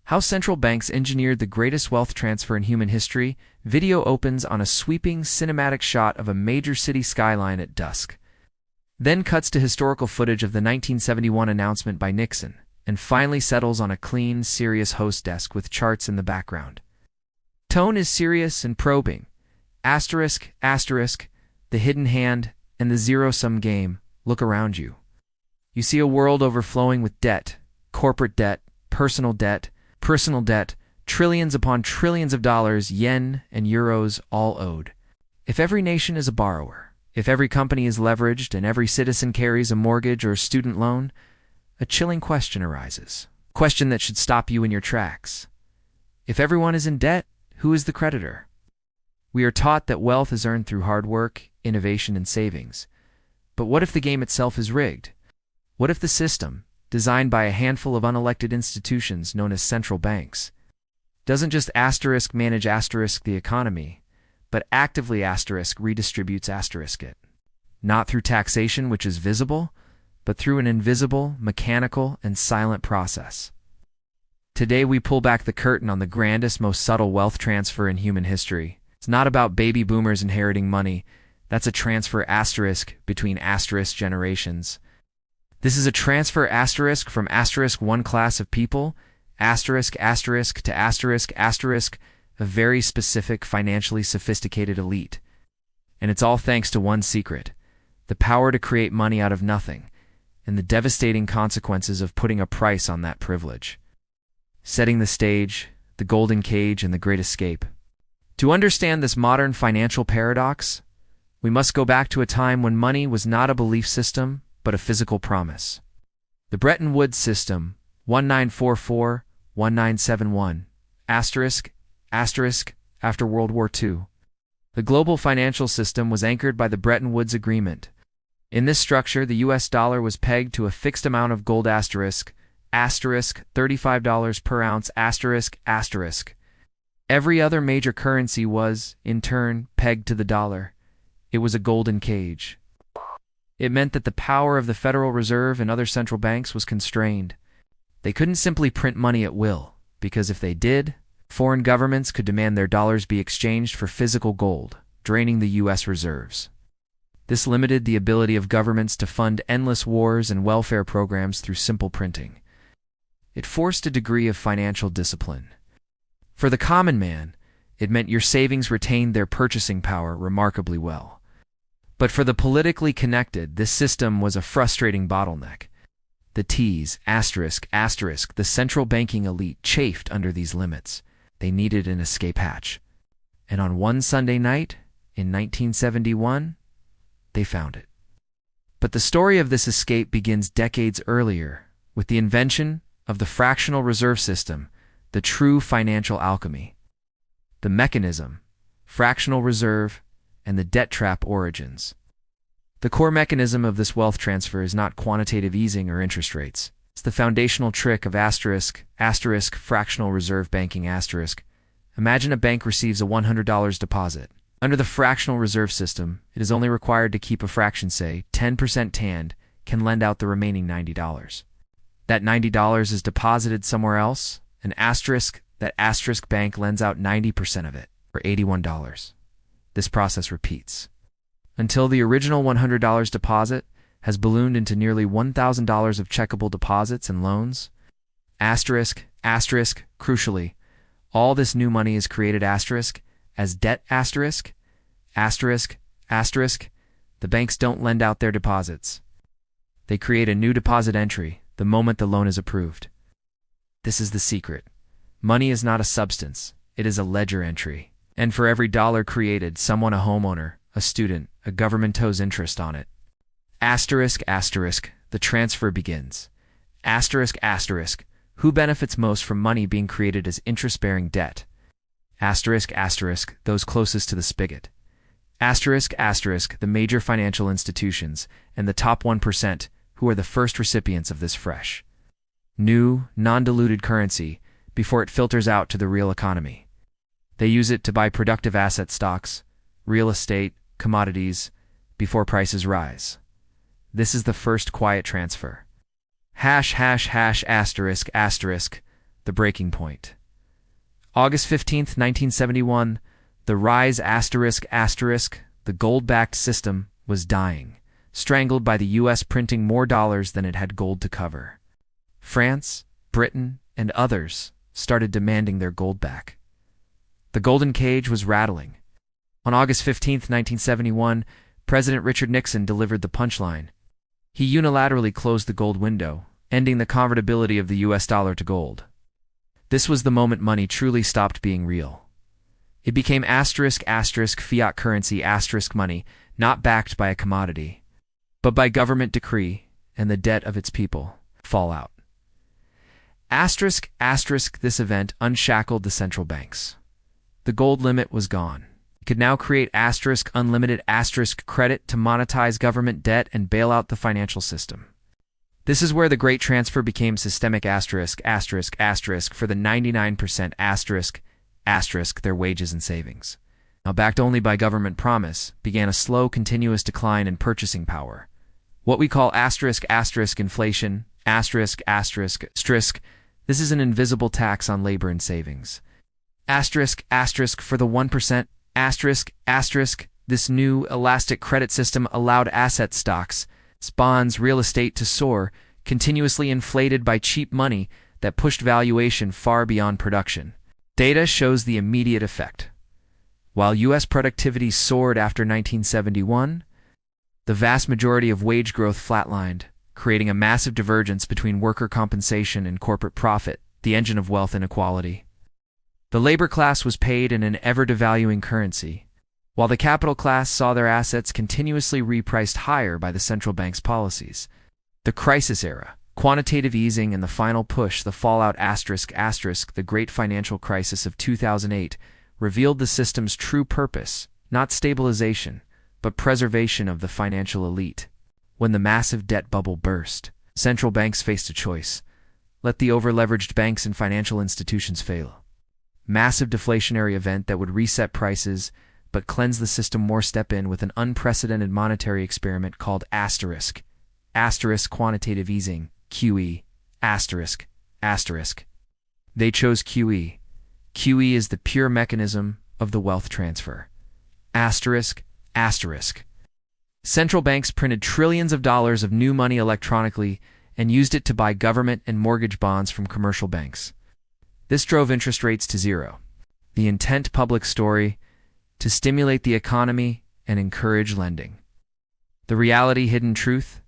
How central banks engineered the greatest wealth transfer in human history. Video opens on a sweeping cinematic shot of a major city skyline at dusk. Then cuts to historical footage of the 1971 announcement by Nixon, and finally settles on a clean, serious host desk with charts in the background. Tone is serious and probing. Asterisk, asterisk, the hidden hand, and the zero-sum game. Look around you. You see a world overflowing with debt, corporate debt, personal debt, trillions upon trillions of dollars, yen and euros, all owed. If every nation is a borrower, if every company is leveraged and every citizen carries a mortgage or a student loan, a chilling question arises. A question that should stop you in your tracks. If everyone is in debt, who is the creditor? We are taught that wealth is earned through hard work, innovation, and savings. But what if the game itself is rigged? What if the system, designed by a handful of unelected institutions known as central banks, doesn't just manage the economy, but actively redistributes it? Not through taxation, which is visible, but through an invisible, mechanical, and silent process. Today we pull back the curtain on the grandest, most subtle wealth transfer in human history. It's not about baby boomers inheriting money. That's a transfer between generations. This is a transfer from one class of people, to a very specific, financially sophisticated elite. And it's all thanks to one secret: the power to create money out of nothing, and the devastating consequences of putting a price on that privilege. Setting the stage, the Golden Cage and the Great Escape. To understand this modern financial paradox, we must go back to a time when money was not a belief system, but a physical promise. The Bretton Woods system, 1944-1971, after World War II. The global financial system was anchored by the Bretton Woods Agreement. In this structure, the US dollar was pegged to a fixed amount of gold $35 per ounce Every other major currency was, in turn, pegged to the dollar. It was a golden cage. It meant that the power of the Federal Reserve and other central banks was constrained. They couldn't simply print money at will, because if they did, foreign governments could demand their dollars be exchanged for physical gold, draining the U.S. reserves. This limited the ability of governments to fund endless wars and welfare programs through simple printing. It forced a degree of financial discipline. For the common man, it meant your savings retained their purchasing power remarkably well. But for the politically connected, this system was a frustrating bottleneck. The the central banking elite chafed under these limits. They needed an escape hatch. And on one Sunday night, in 1971, they found it. But the story of this escape begins decades earlier, with the invention of the fractional reserve system, the true financial alchemy. The mechanism, fractional reserve, and the debt trap origins. The core mechanism of this wealth transfer is not quantitative easing or interest rates. It's the foundational trick of fractional reserve banking . Imagine a bank receives a $100 deposit. Under the fractional reserve system, it is only required to keep a fraction, say 10% tanned, can lend out the remaining $90. That $90 is deposited somewhere else, that bank lends out 90% of it, or $81. This process repeats until the original $100 deposit has ballooned into nearly $1,000 of checkable deposits and loans. Crucially, all this new money is created as debt the banks don't lend out their deposits. They create a new deposit entry the moment the loan is approved. This is the secret. Money is not a substance, it is a ledger entry. And for every dollar created, someone, a homeowner, a student, a government owes interest on it. The transfer begins. Who benefits most from money being created as interest-bearing debt? Those closest to the spigot. The major financial institutions and the top 1% who are the first recipients of this fresh, new, non-diluted currency before it filters out to the real economy. They use it to buy productive asset stocks, real estate, commodities, before prices rise. This is the first quiet transfer. The the breaking point. August 15, 1971, the rise the gold-backed system was dying, strangled by the U.S. printing more dollars than it had gold to cover. France, Britain, and others started demanding their gold back. The Golden Cage was rattling. On August 15, 1971, President Richard Nixon delivered the punchline. He unilaterally closed the gold window, ending the convertibility of the U.S. dollar to gold. This was the moment money truly stopped being real. It became fiat currency money, not backed by a commodity, but by government decree and the debt of its people. Fallout. This event unshackled the central banks. The gold limit was gone. It could now create unlimited credit to monetize government debt and bail out the financial system. This is where the great transfer became systemic for the 99% their wages and savings. Now backed only by government promise, began a slow, continuous decline in purchasing power. What we call inflation, this is an invisible tax on labor and savings. For the 1%, this new elastic credit system allowed asset stocks, bonds, real estate to soar, continuously inflated by cheap money that pushed valuation far beyond production. Data shows the immediate effect. While U.S. productivity soared after 1971, the vast majority of wage growth flatlined, creating a massive divergence between worker compensation and corporate profit, the engine of wealth inequality. The labor class was paid in an ever-devaluing currency, while the capital class saw their assets continuously repriced higher by the central bank's policies. The crisis era, quantitative easing, and the final push, the fallout the great financial crisis of 2008, revealed the system's true purpose, not stabilization, but preservation of the financial elite. When the massive debt bubble burst, central banks faced a choice. Let the over-leveraged banks and financial institutions fail. Massive deflationary event that would reset prices, but cleanse the system more. Step in with an unprecedented monetary experiment called quantitative easing, QE, They chose QE. QE is the pure mechanism of the wealth transfer. Central banks printed trillions of dollars of new money electronically and used it to buy government and mortgage bonds from commercial banks. This drove interest rates to zero. The intent public story: to stimulate the economy and encourage lending. The reality hidden truth: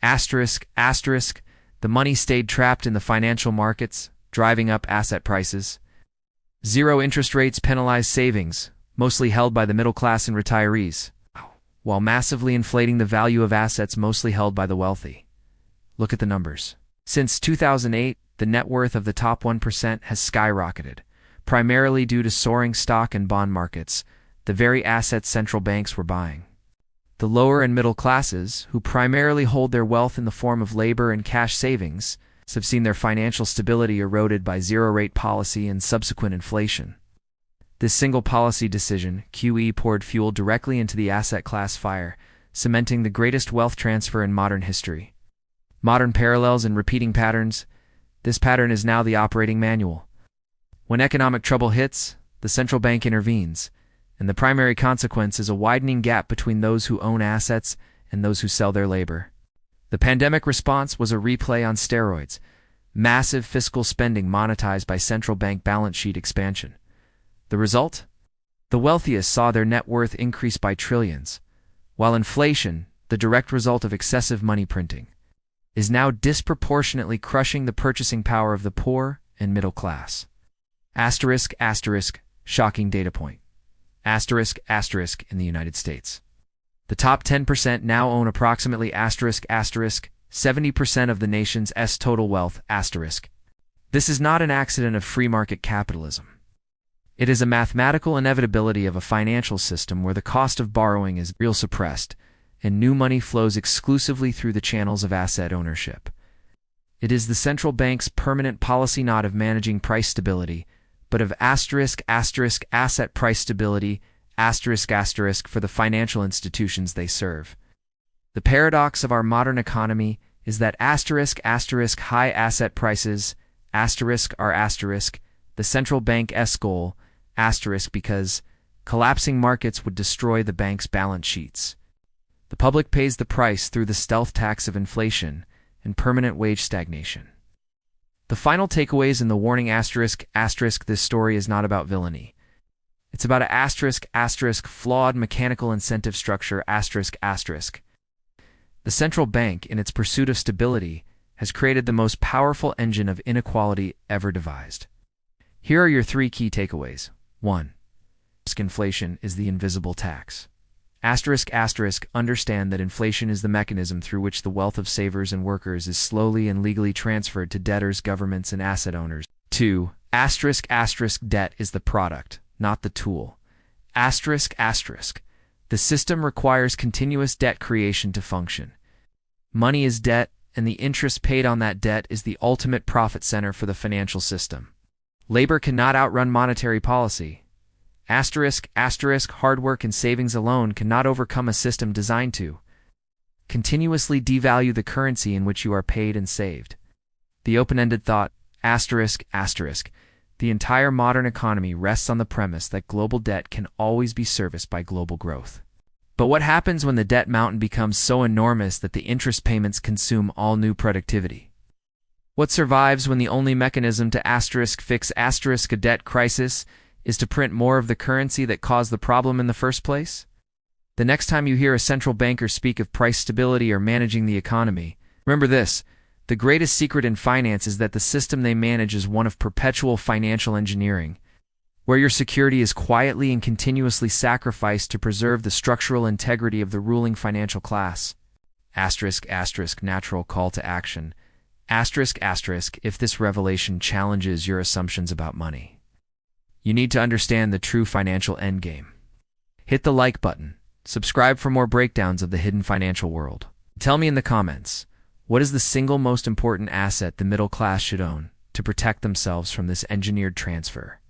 the money stayed trapped in the financial markets, driving up asset prices. Zero interest rates penalized savings, mostly held by the middle class and retirees, while massively inflating the value of assets mostly held by the wealthy. Look at the numbers. Since 2008, the net worth of the top 1% has skyrocketed, primarily due to soaring stock and bond markets, the very assets central banks were buying. The lower and middle classes, who primarily hold their wealth in the form of labor and cash savings, have seen their financial stability eroded by zero-rate policy and subsequent inflation. This single policy decision, QE, poured fuel directly into the asset class fire, cementing the greatest wealth transfer in modern history. Modern parallels and repeating patterns: this pattern is now the operating manual. When economic trouble hits, the central bank intervenes, and the primary consequence is a widening gap between those who own assets and those who sell their labor. The pandemic response was a replay on steroids: massive fiscal spending monetized by central bank balance sheet expansion. The result? The wealthiest saw their net worth increase by trillions, while inflation, the direct result of excessive money printing, is now disproportionately crushing the purchasing power of the poor and middle class. Shocking data point. In the United States, the top 10% now own approximately 70% of the nation's total wealth. This is not an accident of free market capitalism. It is a mathematical inevitability of a financial system where the cost of borrowing is real suppressed, and new money flows exclusively through the channels of asset ownership. It is the central bank's permanent policy not of managing price stability, but of asset price stability, for the financial institutions they serve. The paradox of our modern economy is that high asset prices, the central bank's goal, because collapsing markets would destroy the bank's balance sheets. The public pays the price through the stealth tax of inflation and permanent wage stagnation. The final takeaways in the warning this story is not about villainy. It's about a flawed mechanical incentive structure The central bank, in its pursuit of stability, has created the most powerful engine of inequality ever devised. Here are your 3 key takeaways. 1. Inflation is the invisible tax. Understand that inflation is the mechanism through which the wealth of savers and workers is slowly and legally transferred to debtors, governments, and asset owners. 2. Debt is the product, not the tool. The system requires continuous debt creation to function. Money is debt, and the interest paid on that debt is the ultimate profit center for the financial system. Labor cannot outrun monetary policy. Hard work and savings alone cannot overcome a system designed to continuously devalue the currency in which you are paid and saved. The open-ended thought, the entire modern economy rests on the premise that global debt can always be serviced by global growth. But what happens when the debt mountain becomes so enormous that the interest payments consume all new productivity? What survives when the only mechanism to fix a debt crisis is to print more of the currency that caused the problem in the first place? The next time you hear a central banker speak of price stability or managing the economy, remember this: the greatest secret in finance is that the system they manage is one of perpetual financial engineering, where your security is quietly and continuously sacrificed to preserve the structural integrity of the ruling financial class. Natural call to action. If this revelation challenges your assumptions about money, you need to understand the true financial endgame. Hit the like button. Subscribe for more breakdowns of the hidden financial world. Tell me in the comments, what is the single most important asset the middle class should own to protect themselves from this engineered transfer?